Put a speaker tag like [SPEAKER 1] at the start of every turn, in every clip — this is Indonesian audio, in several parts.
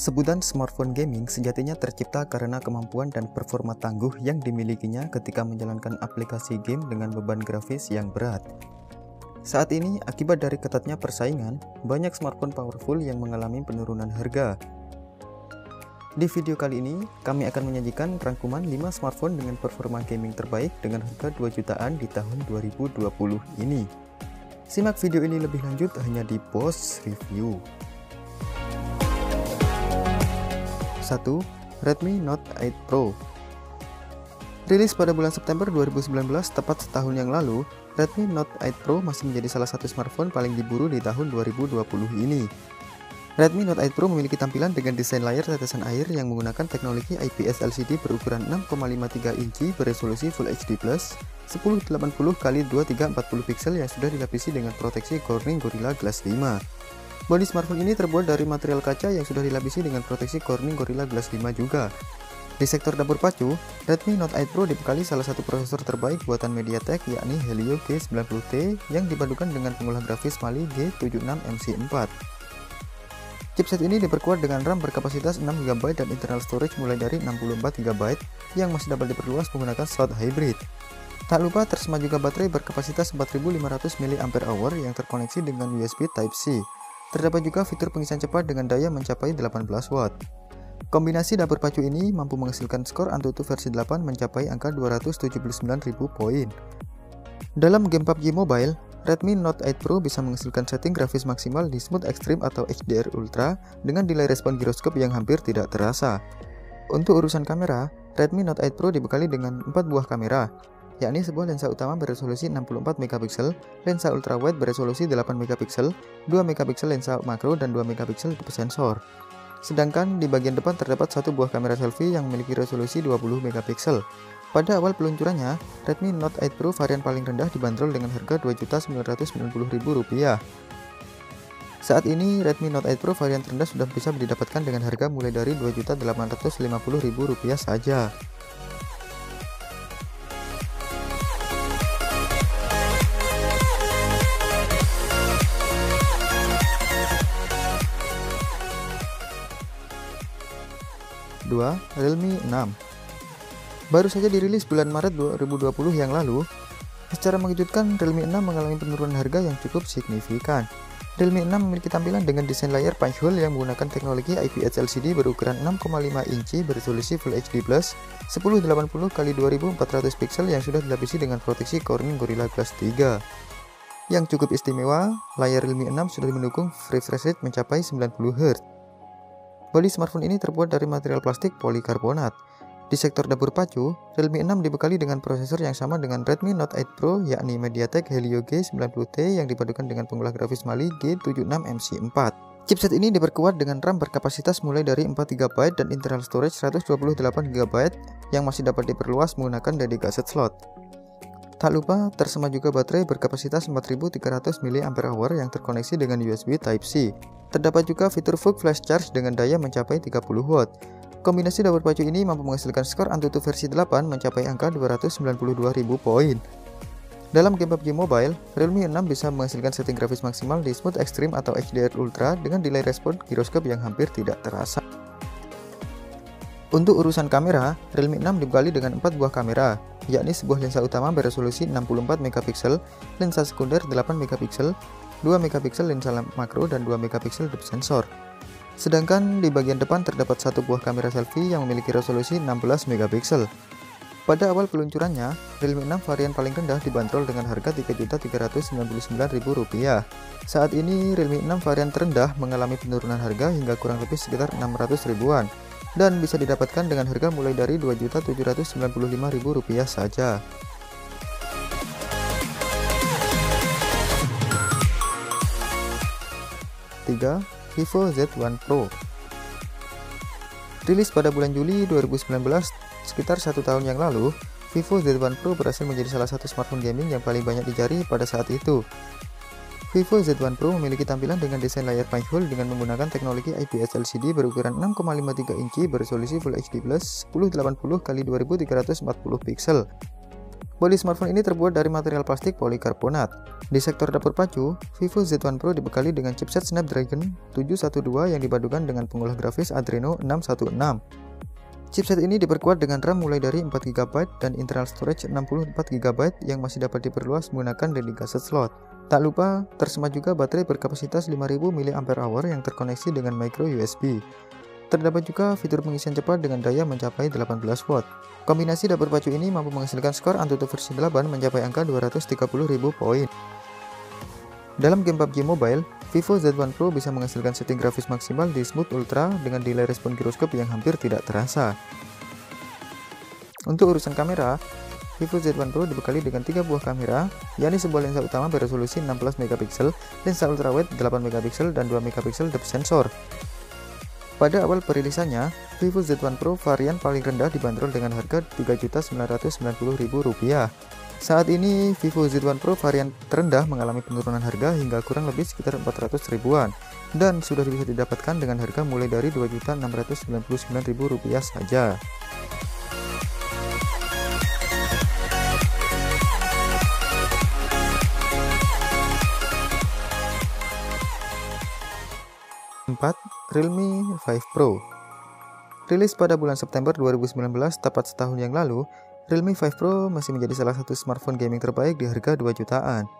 [SPEAKER 1] Sebutan smartphone gaming sejatinya tercipta karena kemampuan dan performa tangguh yang dimilikinya ketika menjalankan aplikasi game dengan beban grafis yang berat. Saat ini, akibat dari ketatnya persaingan, banyak smartphone powerful yang mengalami penurunan harga. Di video kali ini, kami akan menyajikan rangkuman 5 smartphone dengan performa gaming terbaik dengan harga 2 jutaan di tahun 2020 ini. Simak video ini lebih lanjut hanya di Boss Review. 1. Redmi Note 8 Pro. Rilis pada bulan September 2019, tepat setahun yang lalu, Redmi Note 8 Pro masih menjadi salah satu smartphone paling diburu di tahun 2020 ini. Redmi Note 8 Pro memiliki tampilan dengan desain layar tetesan air yang menggunakan teknologi IPS LCD berukuran 6,53 inci beresolusi Full HD+, 1080x2340 pixel yang sudah dilapisi dengan proteksi Corning Gorilla Glass 5. Bodi smartphone ini terbuat dari material kaca yang sudah dilapisi dengan proteksi Corning Gorilla Glass 5 juga. Di sektor dapur pacu, Redmi Note 8 Pro dibekali salah satu prosesor terbaik buatan MediaTek yakni Helio G90T yang dipadukan dengan pengolah grafis Mali G76MC4. Chipset ini diperkuat dengan RAM berkapasitas 6GB dan internal storage mulai dari 64GB yang masih dapat diperluas menggunakan slot hybrid. Tak lupa tersemat juga baterai berkapasitas 4500 mAh yang terkoneksi dengan USB Type-C. Terdapat juga fitur pengisian cepat dengan daya mencapai 18 Watt. Kombinasi dapur pacu ini mampu menghasilkan skor AnTuTu versi 8 mencapai angka 279.000 poin. Dalam game PUBG Mobile, Redmi Note 8 Pro bisa menghasilkan setting grafis maksimal di Smooth Extreme atau HDR Ultra dengan delay respon giroskop yang hampir tidak terasa. Untuk urusan kamera, Redmi Note 8 Pro dibekali dengan 4 buah kamera, yakni sebuah lensa utama beresolusi 64 MP, lensa ultrawide beresolusi 8 MP, 2 MP lensa makro dan 2 MP depth sensor. Sedangkan di bagian depan terdapat satu buah kamera selfie yang memiliki resolusi 20 MP. Pada awal peluncurannya, Redmi Note 8 Pro varian paling rendah dibanderol dengan harga Rp2.990.000. Saat ini, Redmi Note 8 Pro varian terendah sudah bisa didapatkan dengan harga mulai dari Rp2.850.000 saja. Realme 6. Baru saja dirilis bulan Maret 2020 yang lalu, secara mengejutkan Realme 6 mengalami penurunan harga yang cukup signifikan. Realme 6 memiliki tampilan dengan desain layar punch hole yang menggunakan teknologi IPS LCD berukuran 6,5 inci beresolusi Full HD+, 1080x2400 pixel yang sudah dilapisi dengan proteksi Corning Gorilla Glass 3. Yang cukup istimewa, layar Realme 6 sudah mendukung refresh rate mencapai 90Hz. Bodi smartphone ini terbuat dari material plastik polikarbonat. Di sektor dapur pacu, Realme 6 dibekali dengan prosesor yang sama dengan Redmi Note 8 Pro yakni MediaTek Helio G90T yang dipadukan dengan pengolah grafis Mali G76MC4. Chipset ini diperkuat dengan RAM berkapasitas mulai dari 4GB dan internal storage 128GB yang masih dapat diperluas menggunakan dedicated slot. Tak lupa tersemat juga baterai berkapasitas 4300 mAh yang terkoneksi dengan USB Type-C. Terdapat juga fitur VOOC Flash Charge dengan daya mencapai 30 Watt. Kombinasi dapur pacu ini mampu menghasilkan skor AnTuTu versi 8 mencapai angka 292.000 poin. Dalam game PUBG Mobile, Realme 6 bisa menghasilkan setting grafis maksimal di Smooth Extreme atau HDR Ultra dengan delay respon giroskop yang hampir tidak terasa. Untuk urusan kamera, Realme 6 dibekali dengan 4 buah kamera, yakni sebuah lensa utama beresolusi 64 MP, lensa sekunder 8 MP, 2 MP lensa makro dan 2 MP depth sensor. Sedangkan di bagian depan terdapat satu buah kamera selfie yang memiliki resolusi 16 MP. Pada awal peluncurannya, Realme 6 varian paling rendah dibanderol dengan harga Rp3.399.000. Saat ini, Realme 6 varian terendah mengalami penurunan harga hingga kurang lebih sekitar 600 ribuan dan bisa didapatkan dengan harga mulai dari Rp2.795.000 saja. Vivo Z1 Pro. Rilis pada bulan Juli 2019, sekitar 1 tahun yang lalu, Vivo Z1 Pro berhasil menjadi salah satu smartphone gaming yang paling banyak dicari pada saat itu. Vivo Z1 Pro memiliki tampilan dengan desain layar punch hole dengan menggunakan teknologi IPS LCD berukuran 6,53 inci beresolusi Full HD+, 1080x2340 pixel. Bodi smartphone ini terbuat dari material plastik polikarbonat. Di sektor dapur pacu, Vivo Z1 Pro dibekali dengan chipset Snapdragon 712 yang dipadukan dengan pengolah grafis Adreno 616. Chipset ini diperkuat dengan RAM mulai dari 4GB dan internal storage 64GB yang masih dapat diperluas menggunakan dedicated slot. Tak lupa, tersemat juga baterai berkapasitas 5000 mAh yang terkoneksi dengan micro USB. Terdapat juga fitur pengisian cepat dengan daya mencapai 18 watt. Kombinasi dapur pacu ini mampu menghasilkan skor AnTuTu versi 8 mencapai angka 230.000 poin. Dalam game PUBG Mobile, Vivo Z1 Pro bisa menghasilkan setting grafis maksimal di Smooth Ultra dengan delay respon giroskop yang hampir tidak terasa. Untuk urusan kamera, Vivo Z1 Pro dibekali dengan 3 buah kamera, yakni sebuah lensa utama beresolusi 16 MP, lensa ultrawide 8 MP dan 2 MP depth sensor. Pada awal perilisannya, Vivo Z1 Pro varian paling rendah dibanderol dengan harga Rp3.990.000. Saat ini, Vivo Z1 Pro varian terendah mengalami penurunan harga hingga kurang lebih sekitar 400 ribuan dan sudah bisa didapatkan dengan harga mulai dari Rp2.699.000 saja. Realme 5 Pro. Rilis pada bulan September 2019, tepat setahun yang lalu, Realme 5 Pro masih menjadi salah satu smartphone gaming terbaik di harga 2 jutaan.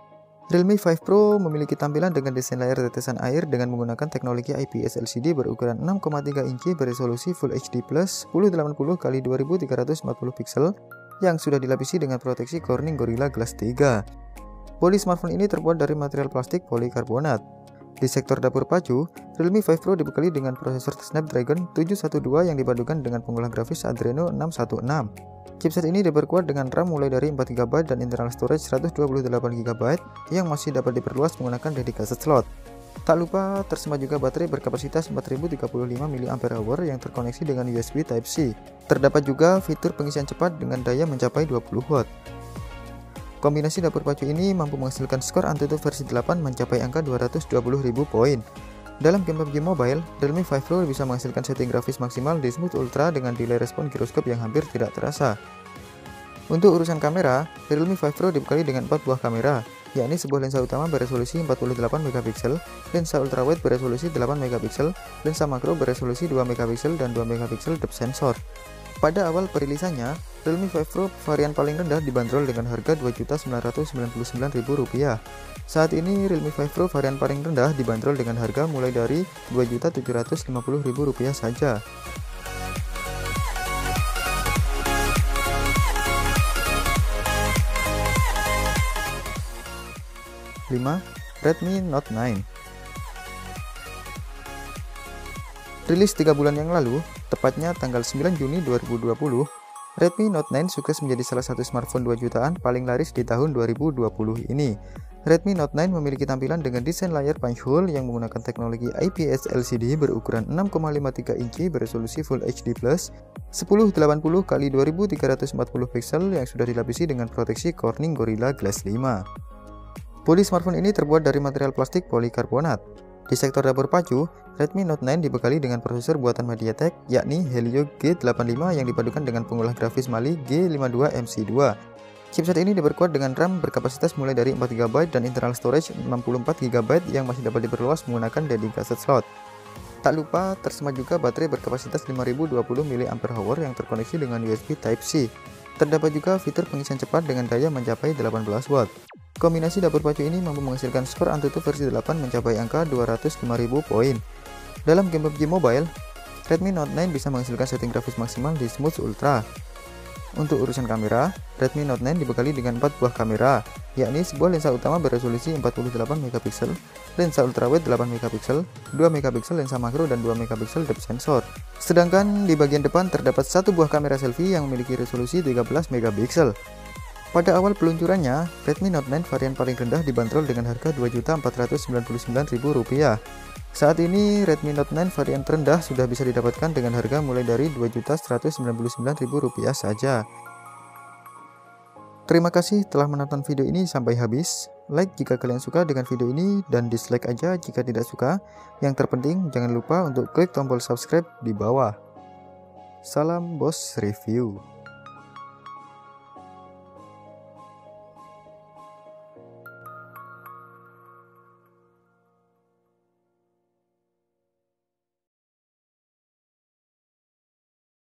[SPEAKER 1] Realme 5 Pro memiliki tampilan dengan desain layar tetesan air dengan menggunakan teknologi IPS LCD berukuran 6,3 inci beresolusi Full HD+ 1080x2340 pixel yang sudah dilapisi dengan proteksi Corning Gorilla Glass 3. Bodi smartphone ini terbuat dari material plastik polikarbonat. Di sektor dapur pacu, Realme 5 Pro dibekali dengan prosesor Snapdragon 712 yang dipadukan dengan pengolah grafis Adreno 616. Chipset ini diperkuat dengan RAM mulai dari 4GB dan internal storage 128GB yang masih dapat diperluas menggunakan dedicated slot. Tak lupa, tersemat juga baterai berkapasitas 4035 mAh yang terkoneksi dengan USB Type-C. Terdapat juga fitur pengisian cepat dengan daya mencapai 20 watt. Kombinasi dapur pacu ini mampu menghasilkan skor AnTuTu versi 8 mencapai angka 220.000 poin. Dalam game PUBG Mobile, Realme 5 Pro bisa menghasilkan setting grafis maksimal di Smooth Ultra dengan delay respon giroskop yang hampir tidak terasa. Untuk urusan kamera, Realme 5 Pro dibekali dengan 4 buah kamera, yakni sebuah lensa utama beresolusi 48 MP, lensa ultrawide beresolusi 8 MP, lensa makro beresolusi 2 MP dan 2 MP depth sensor. Pada awal perilisannya, Realme 5 Pro varian paling rendah dibanderol dengan harga Rp2.999.000. Saat ini Realme 5 Pro varian paling rendah dibanderol dengan harga mulai dari Rp2.750.000 saja. Redmi Note 9. Rilis 3 bulan yang lalu, tepatnya tanggal 9 Juni 2020, Redmi Note 9 sukses menjadi salah satu smartphone 2 jutaan paling laris di tahun 2020 ini. Redmi Note 9 memiliki tampilan dengan desain layar punch hole yang menggunakan teknologi IPS LCD berukuran 6,53 inci beresolusi Full HD+, 1080x2340 pixel yang sudah dilapisi dengan proteksi Corning Gorilla Glass 5. Bodi smartphone ini terbuat dari material plastik polikarbonat. Di sektor dapur pacu, Redmi Note 9 dibekali dengan prosesor buatan MediaTek, yakni Helio G85 yang dipadukan dengan pengolah grafis Mali G52 MC2. Chipset ini diperkuat dengan RAM berkapasitas mulai dari 4GB dan internal storage 64GB yang masih dapat diperluas menggunakan dedicated slot. Tak lupa, tersemat juga baterai berkapasitas 5020 mAh yang terkoneksi dengan USB Type-C. Terdapat juga fitur pengisian cepat dengan daya mencapai 18 watt. Kombinasi dapur pacu ini mampu menghasilkan skor AnTuTu versi 8 mencapai angka 205.000 poin. Dalam game PUBG Mobile, Redmi Note 9 bisa menghasilkan setting grafis maksimal di Smooth Ultra. Untuk urusan kamera, Redmi Note 9 dibekali dengan 4 buah kamera, yakni sebuah lensa utama beresolusi 48 MP, lensa ultrawide 8 MP, 2 MP lensa makro dan 2 MP depth sensor. Sedangkan di bagian depan terdapat satu buah kamera selfie yang memiliki resolusi 13 MP. Pada awal peluncurannya, Redmi Note 9 varian paling rendah dibanderol dengan harga Rp2.499.000. Saat ini, Redmi Note 9 varian terendah sudah bisa didapatkan dengan harga mulai dari Rp2.199.000 saja. Terima kasih telah menonton video ini sampai habis. Like jika kalian suka dengan video ini dan dislike aja jika tidak suka. Yang terpenting, jangan lupa untuk klik tombol subscribe di bawah. Salam Bos Review.